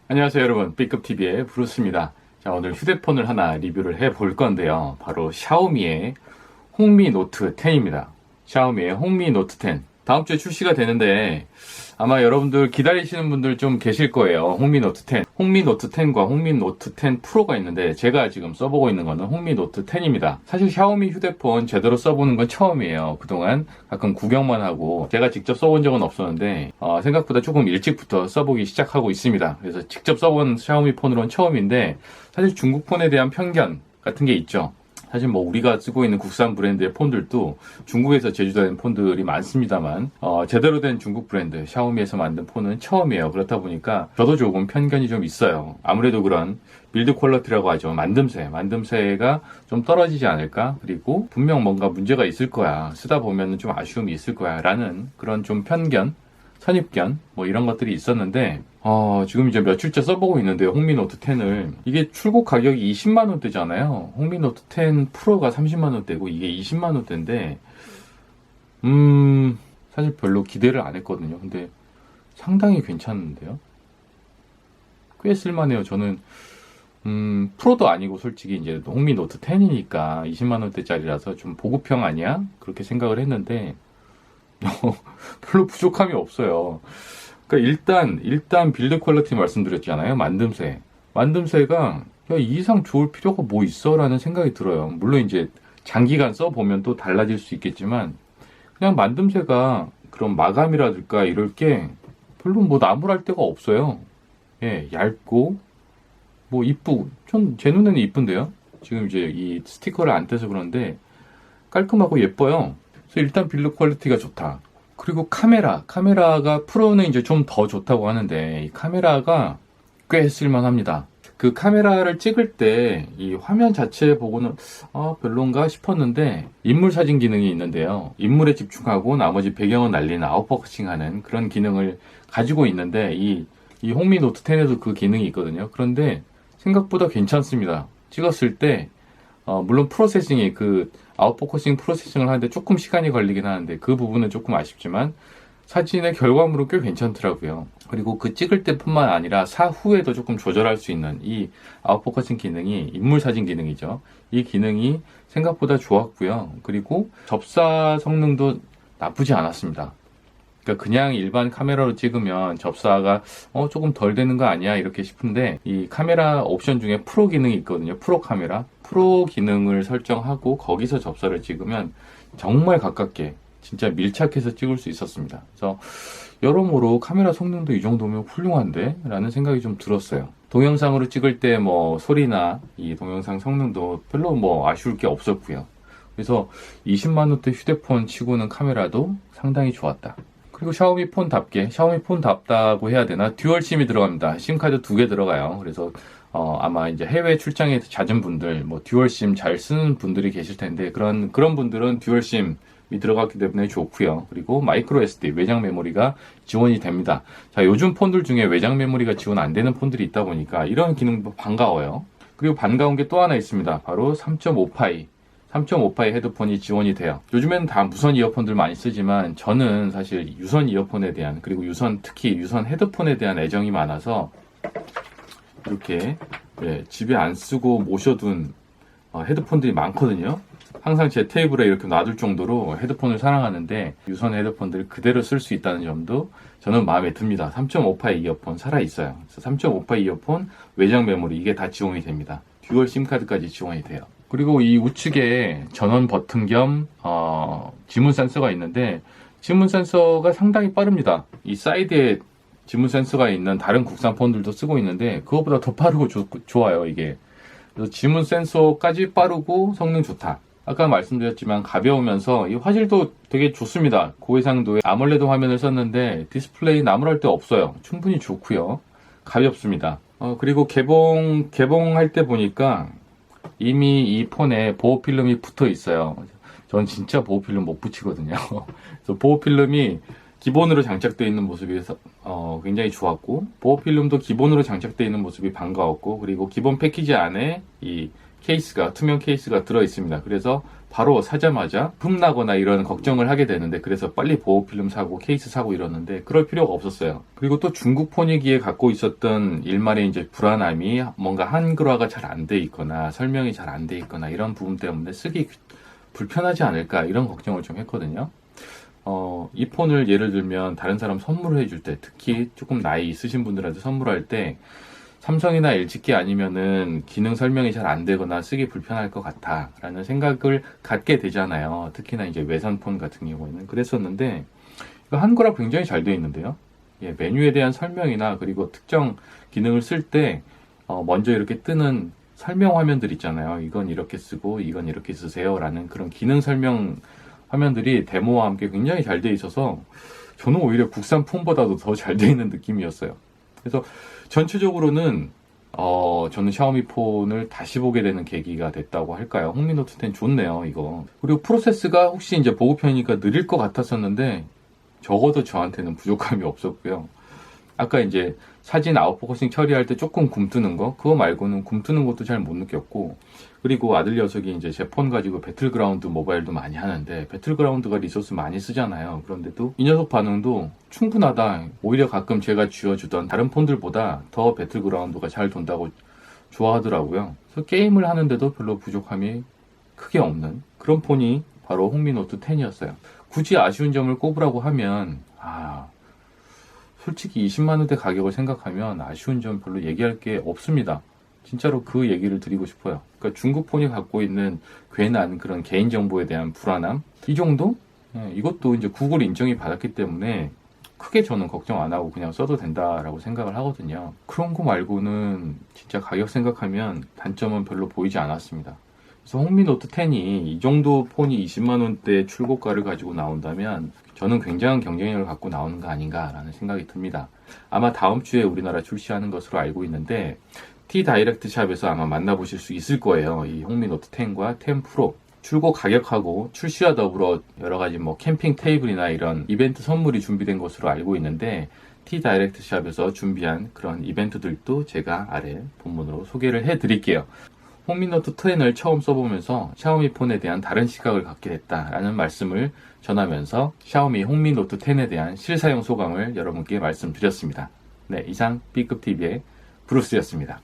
안녕하세요 여러분, B급TV의 브루스입니다. 자, 오늘 휴대폰을 하나 리뷰를 해볼 건데요. 바로 샤오미의 홍미 노트 10입니다. 샤오미의 홍미 노트 10. 다음 주에 출시가 되는데 아마 여러분들 기다리시는 분들 좀 계실 거예요. 홍미 노트 10. 홍미 노트 10과 홍미 노트 10 프로가 있는데 제가 지금 써보고 있는 거는 홍미 노트 10입니다. 사실 샤오미 휴대폰 제대로 써보는 건 처음이에요. 그동안 가끔 구경만 하고 제가 직접 써본 적은 없었는데 생각보다 조금 일찍부터 써보기 시작하고 있습니다. 그래서 직접 써본 샤오미 폰으로는 처음인데 사실 중국 폰에 대한 편견 같은 게 있죠. 사실 뭐 우리가 쓰고 있는 국산 브랜드의 폰들도 중국에서 제조된 폰들이 많습니다만 제대로 된 중국 브랜드 샤오미에서 만든 폰은 처음이에요. 그렇다 보니까 저도 조금 편견이 좀 있어요. 아무래도 그런 빌드 퀄리티라고 하죠. 만듦새가 좀 떨어지지 않을까? 그리고 분명 뭔가 문제가 있을 거야. 쓰다 보면 좀 아쉬움이 있을 거야. 라는 그런 좀 편견, 선입견 뭐 이런 것들이 있었는데 지금 이제 며칠째 써보고 있는데요. 홍미 노트 10을. 이게 출고 가격이 20만 원대잖아요. 홍미 노트 10 프로가 30만 원대고 이게 20만 원대인데 사실 별로 기대를 안 했거든요. 근데 상당히 괜찮은데요. 꽤 쓸만해요. 저는 프로도 아니고 솔직히 이제 홍미 노트 10이니까 20만 원대짜리라서 좀 보급형 아니야? 그렇게 생각을 했는데 별로 부족함이 없어요. 그러니까 일단 빌드 퀄리티 말씀드렸잖아요. 만듦새가 야, 이 이상 좋을 필요가 뭐 있어? 라는 생각이 들어요. 물론 이제 장기간 써보면 또 달라질 수 있겠지만 그냥 만듦새가 그런 마감이라든가 이럴 게 별로 뭐 나무랄 데가 없어요. 예, 얇고 뭐 이쁘고 제 눈에는 이쁜데요. 지금 이제 이 스티커를 안 떼서 그런데 깔끔하고 예뻐요. 그래서 일단 빌드 퀄리티가 좋다. 그리고 카메라가 프로는 이제 좀 더 좋다고 하는데 이 카메라가 꽤 쓸만합니다. 그 카메라를 찍을 때 이 화면 자체 보고는 별론가 싶었는데 인물 사진 기능이 있는데요. 인물에 집중하고 나머지 배경은 날리는 아웃포커싱하는 그런 기능을 가지고 있는데 이 홍미 노트 10에도 그 기능이 있거든요. 그런데 생각보다 괜찮습니다. 찍었을 때 물론 프로세싱이 아웃포커싱 프로세싱을 하는데 조금 시간이 걸리긴 하는데 그 부분은 조금 아쉽지만 사진의 결과물은 꽤 괜찮더라고요. 그리고 그 찍을 때뿐만 아니라 사후에도 조금 조절할 수 있는 이 아웃포커싱 기능이 인물 사진 기능이죠. 이 기능이 생각보다 좋았고요. 그리고 접사 성능도 나쁘지 않았습니다. 그러니까 그냥 일반 카메라로 찍으면 접사가 조금 덜 되는 거 아니야 이렇게 싶은데 이 카메라 옵션 중에 프로 기능이 있거든요. 프로 카메라 프로 기능을 설정하고 거기서 접사를 찍으면 정말 가깝게 진짜 밀착해서 찍을 수 있었습니다. 그래서 여러모로 카메라 성능도 이 정도면 훌륭한데 라는 생각이 좀 들었어요. 동영상으로 찍을 때 뭐 소리나 이 동영상 성능도 별로 뭐 아쉬울 게 없었고요. 그래서 20만 원대 휴대폰 치고는 카메라도 상당히 좋았다. 그리고 샤오미 폰답다고 해야 되나? 듀얼 심이 들어갑니다. 심카드 2개 들어가요. 그래서 아마 이제 해외 출장에 잦은 분들, 뭐 듀얼 심 잘 쓰는 분들이 계실 텐데 그런 분들은 듀얼 심이 들어갔기 때문에 좋고요. 그리고 마이크로 SD 외장 메모리가 지원이 됩니다. 자, 요즘 폰들 중에 외장 메모리가 지원 안 되는 폰들이 있다 보니까 이런 기능도 반가워요. 그리고 반가운 게 또 하나 있습니다. 바로 3.5파이 헤드폰이 지원이 돼요. 요즘에는 다 무선 이어폰들 많이 쓰지만 저는 사실 유선 이어폰에 대한 그리고 특히 유선 헤드폰에 대한 애정이 많아서 이렇게 집에 안 쓰고 모셔둔 헤드폰들이 많거든요. 항상 제 테이블에 이렇게 놔둘 정도로 헤드폰을 사랑하는데 유선 헤드폰들 그대로 쓸 수 있다는 점도 저는 마음에 듭니다. 3.5파이 이어폰 살아있어요. 그래서 3.5파이 이어폰 외장 메모리 이게 다 지원이 됩니다. 듀얼 심카드까지 지원이 돼요. 그리고 이 우측에 전원 버튼 겸 지문 센서가 있는데 지문 센서가 상당히 빠릅니다. 이 사이드에 지문 센서가 있는 다른 국산 폰들도 쓰고 있는데 그것보다 더 빠르고 좋아요 이게. 그래서 지문 센서까지 빠르고 성능 좋다. 아까 말씀드렸지만 가벼우면서 이 화질도 되게 좋습니다. 고해상도의 아몰레드 화면을 썼는데 디스플레이 나무랄 데 없어요. 충분히 좋고요. 가볍습니다. 그리고 개봉할 때 보니까 이미 이 폰에 보호필름이 붙어 있어요. 전 진짜 보호필름 못 붙이거든요. 그래서 보호필름이 기본으로 장착되어 있는 모습이 굉장히 좋았고 보호필름도 기본으로 장착되어 있는 모습이 반가웠고 그리고 기본 패키지 안에 이 케이스가, 투명 케이스가 들어있습니다. 그래서 바로 사자마자 흠나거나 이런 걱정을 하게 되는데, 그래서 빨리 보호필름 사고 케이스 사고 이러는데 그럴 필요가 없었어요. 그리고 또 중국 폰이기에 갖고 있었던 일말의 이제 불안함이 뭔가 한글화가 잘 안 돼 있거나 설명이 잘 안 돼 있거나 이런 부분 때문에 쓰기 불편하지 않을까 이런 걱정을 좀 했거든요. 이 폰을 예를 들면 다른 사람 선물을 해줄 때, 특히 조금 나이 있으신 분들한테 선물할 때 삼성이나 LG께 아니면은 기능 설명이 잘 안 되거나 쓰기 불편할 것 같아 라는 생각을 갖게 되잖아요. 특히나 이제 외선폰 같은 경우에는 그랬었는데, 이거 한글화 굉장히 잘 되어 있는데요. 예, 메뉴에 대한 설명이나 그리고 특정 기능을 쓸 때 먼저 이렇게 뜨는 설명 화면들 있잖아요. 이건 이렇게 쓰고 이건 이렇게 쓰세요 라는 그런 기능 설명 화면들이 데모와 함께 굉장히 잘 되어 있어서 저는 오히려 국산 폰보다도 더 잘 되어 있는 느낌이었어요. 그래서 전체적으로는 저는 샤오미 폰을 다시 보게 되는 계기가 됐다고 할까요? 홍미 노트 10 좋네요, 이거. 그리고 프로세스가 혹시 이제 보급형이니까 느릴 것 같았었는데 적어도 저한테는 부족함이 없었고요. 아까 이제 사진 아웃포커싱 처리할 때 조금 굼뜨는 거, 그거 말고는 굼뜨는 것도 잘 못 느꼈고, 그리고 아들 녀석이 이제 제 폰 가지고 배틀그라운드 모바일도 많이 하는데, 배틀그라운드가 리소스 많이 쓰잖아요. 그런데도 이 녀석 반응도 충분하다. 오히려 가끔 제가 쥐어주던 다른 폰들보다 더 배틀그라운드가 잘 돈다고 좋아하더라고요. 그래서 게임을 하는데도 별로 부족함이 크게 없는 그런 폰이 바로 홍미 노트 10이었어요. 굳이 아쉬운 점을 꼽으라고 하면, 솔직히 20만원대 가격을 생각하면 아쉬운 점 별로 얘기할 게 없습니다. 진짜로 그 얘기를 드리고 싶어요. 그러니까 중국 폰이 갖고 있는 괜한 그런 개인정보에 대한 불안함? 이 정도? 이것도 이제 구글 인정이 받았기 때문에 크게 저는 걱정 안 하고 그냥 써도 된다라고 생각을 하거든요. 그런 거 말고는 진짜 가격 생각하면 단점은 별로 보이지 않았습니다. 그래서 홍미 노트 10이 이 정도 폰이 20만원대 출고가를 가지고 나온다면 저는 굉장한 경쟁력을 갖고 나오는 거 아닌가라는 생각이 듭니다. 아마 다음 주에 우리나라 출시하는 것으로 알고 있는데 T 다이렉트 샵에서 아마 만나보실 수 있을 거예요. 이 홍미 노트 10과 10 프로 출고 가격하고 출시와 더불어 여러 가지 뭐 캠핑 테이블이나 이런 이벤트 선물이 준비된 것으로 알고 있는데, T 다이렉트 샵에서 준비한 그런 이벤트들도 제가 아래 본문으로 소개를 해드릴게요. 홍미 노트 10을 처음 써보면서 샤오미 폰에 대한 다른 시각을 갖게 됐다라는 말씀을 전하면서 샤오미 홍미 노트 10에 대한 실사용 소감을 여러분께 말씀드렸습니다. 네, 이상 B급TV의 브루스였습니다.